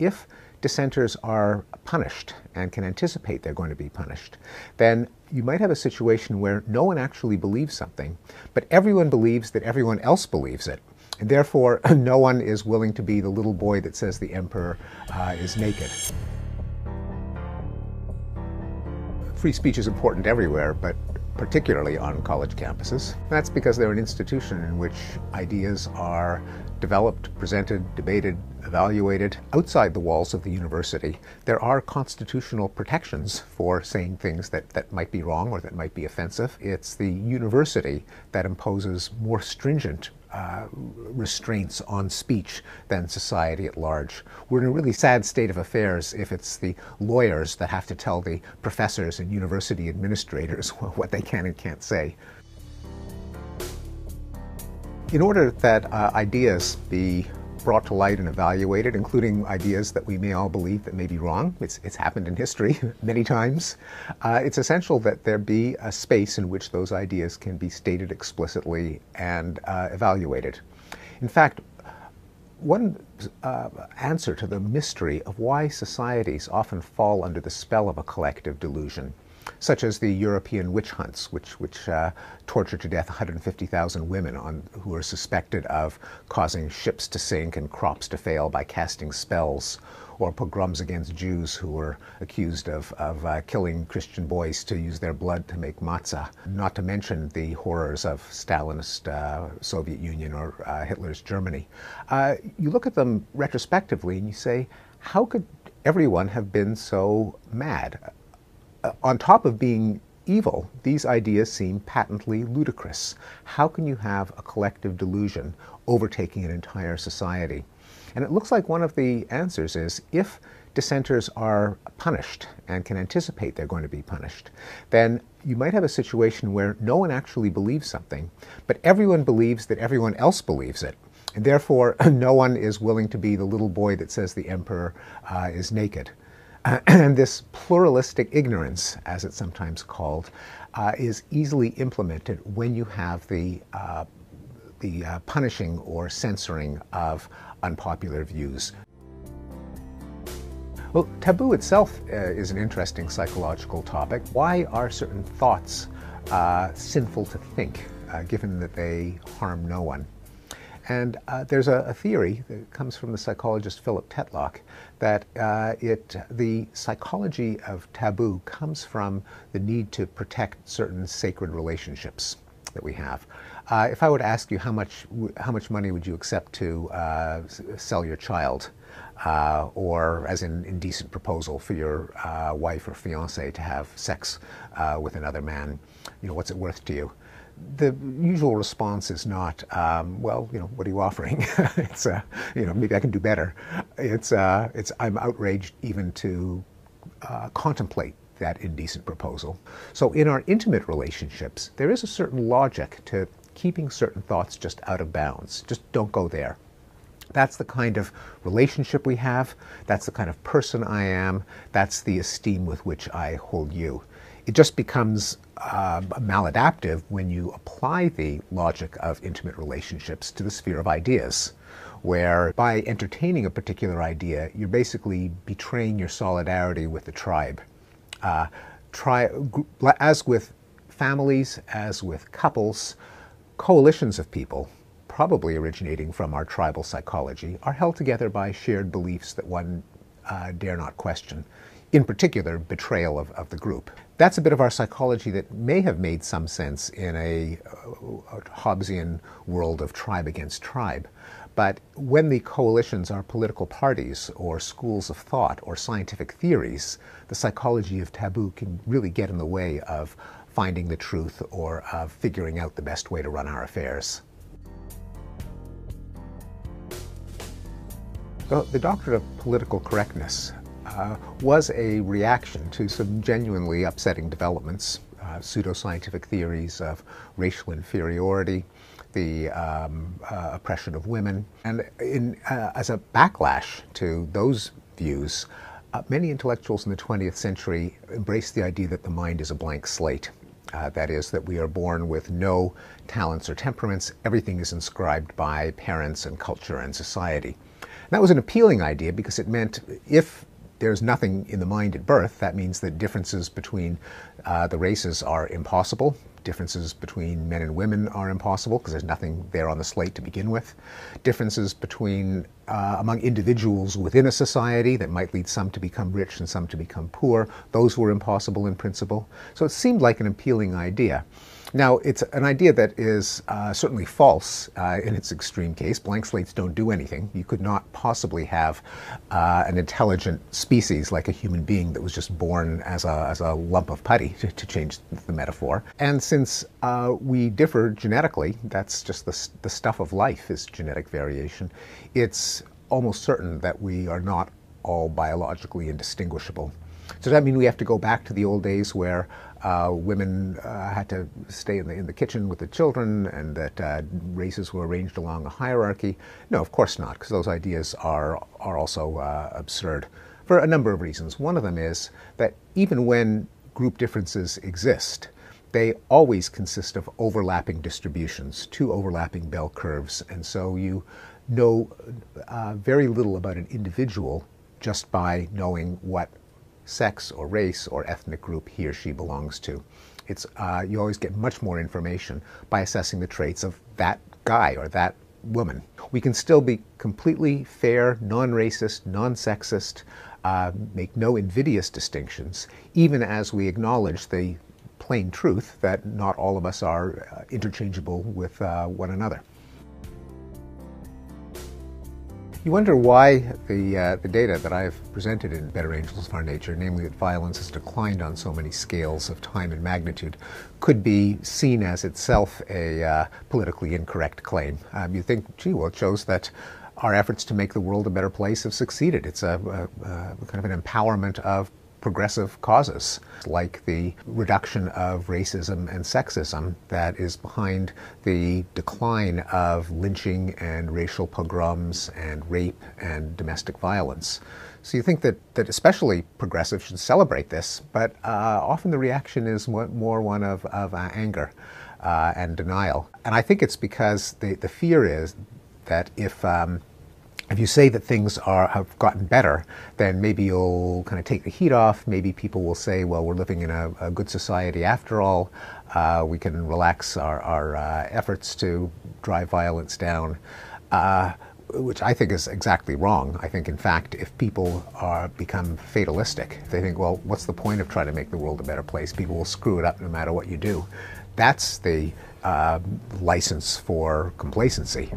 if dissenters are punished and can anticipate they're going to be punished, then you might have a situation where no one actually believes something, but everyone believes that everyone else believes it. And therefore, no one is willing to be the little boy that says the emperor is naked. Free speech is important everywhere, but particularly on college campuses. That's because they're an institution in which ideas are developed, presented, debated, evaluated. Outside the walls of the university, there are constitutional protections for saying things that might be wrong or that might be offensive. It's the university that imposes more stringent restraints on speech than society at large. We're in a really sad state of affairs if it's the lawyers that have to tell the professors and university administrators what they can and can't say. In order that ideas be brought to light and evaluated, including ideas that we may all believe that may be wrong. It's happened in history many times. It's essential that there be a space in which those ideas can be stated explicitly and evaluated. In fact, one answer to the mystery of why societies often fall under the spell of a collective delusion, such as the European witch hunts, which tortured to death 150,000 women who are suspected of causing ships to sink and crops to fail by casting spells, or pogroms against Jews who were accused of killing Christian boys to use their blood to make matzah, not to mention the horrors of Stalinist Soviet Union or Hitler's Germany. You look at them retrospectively and you say, how could everyone have been so mad? On top of being evil, these ideas seem patently ludicrous. How can you have a collective delusion overtaking an entire society? And it looks like one of the answers is if dissenters are punished and can anticipate they're going to be punished, then you might have a situation where no one actually believes something, but everyone believes that everyone else believes it. And therefore, no one is willing to be the little boy that says the emperor is naked. And this pluralistic ignorance, as it's sometimes called, is easily implemented when you have the punishing or censoring of unpopular views. Well, taboo itself is an interesting psychological topic. Why are certain thoughts sinful to think, given that they harm no one? And there's a theory that comes from the psychologist Philip Tetlock that the psychology of taboo comes from the need to protect certain sacred relationships that we have. If I were to ask you how much money would you accept to sell your child, or as in indecent proposal for your wife or fiance to have sex with another man, what's it worth to you? The usual response is not, well, what are you offering? It's, maybe I can do better. It's I'm outraged even to contemplate that indecent proposal. So in our intimate relationships, there is a certain logic to keeping certain thoughts just out of bounds. Just don't go there. That's the kind of relationship we have. That's the kind of person I am. That's the esteem with which I hold you. It just becomes maladaptive when you apply the logic of intimate relationships to the sphere of ideas, where by entertaining a particular idea, you're basically betraying your solidarity with the tribe. As with families, as with couples, coalitions of people, probably originating from our tribal psychology, are held together by shared beliefs that one dare not question. In particular, betrayal of the group. That's a bit of our psychology that may have made some sense in a Hobbesian world of tribe against tribe. But when the coalitions are political parties or schools of thought or scientific theories, the psychology of taboo can really get in the way of finding the truth or of figuring out the best way to run our affairs. The doctrine of political correctness was a reaction to some genuinely upsetting developments, pseudoscientific theories of racial inferiority, the oppression of women. And as a backlash to those views, many intellectuals in the 20th century embraced the idea that the mind is a blank slate. That is, that we are born with no talents or temperaments. Everything is inscribed by parents and culture and society. That was an appealing idea because it meant if there's nothing in the mind at birth, that means that differences between the races are impossible. Differences between men and women are impossible because there's nothing there on the slate to begin with. Differences between among individuals within a society that might lead some to become rich and some to become poor, those were impossible in principle. So it seemed like an appealing idea. Now, it's an idea that is certainly false in its extreme case. Blank slates don't do anything. You could not possibly have an intelligent species like a human being that was just born as a lump of putty, to change the metaphor. And since we differ genetically, that's just the stuff of life is genetic variation, it's almost certain that we are not all biologically indistinguishable. So does that mean we have to go back to the old days where women had to stay in the kitchen with the children and that races were arranged along a hierarchy? No, of course not, because those ideas are also absurd for a number of reasons. One of them is that even when group differences exist, they always consist of overlapping distributions, two overlapping bell curves, and so you know very little about an individual just by knowing what sex or race or ethnic group he or she belongs to. It's you always get much more information by assessing the traits of that guy or that woman. We can still be completely fair, non-racist, non-sexist, make no invidious distinctions, even as we acknowledge the plain truth that not all of us are interchangeable with one another. You wonder why the data that I've presented in Better Angels, Far Nature, namely that violence has declined on so many scales of time and magnitude, could be seen as itself a politically incorrect claim. You think, gee, well, it shows that our efforts to make the world a better place have succeeded. It's a kind of an empowerment of progressive causes, like the reduction of racism and sexism that is behind the decline of lynching and racial pogroms and rape and domestic violence. So you think that especially progressives should celebrate this, but often the reaction is more one of anger and denial. And I think it's because the fear is that if you say that things have gotten better, then maybe you'll kind of take the heat off. Maybe people will say, well, we're living in a good society after all. We can relax our efforts to drive violence down, which I think is exactly wrong. I think, in fact, if people become fatalistic, if they think, well, what's the point of trying to make the world a better place? People will screw it up no matter what you do. That's the license for complacency.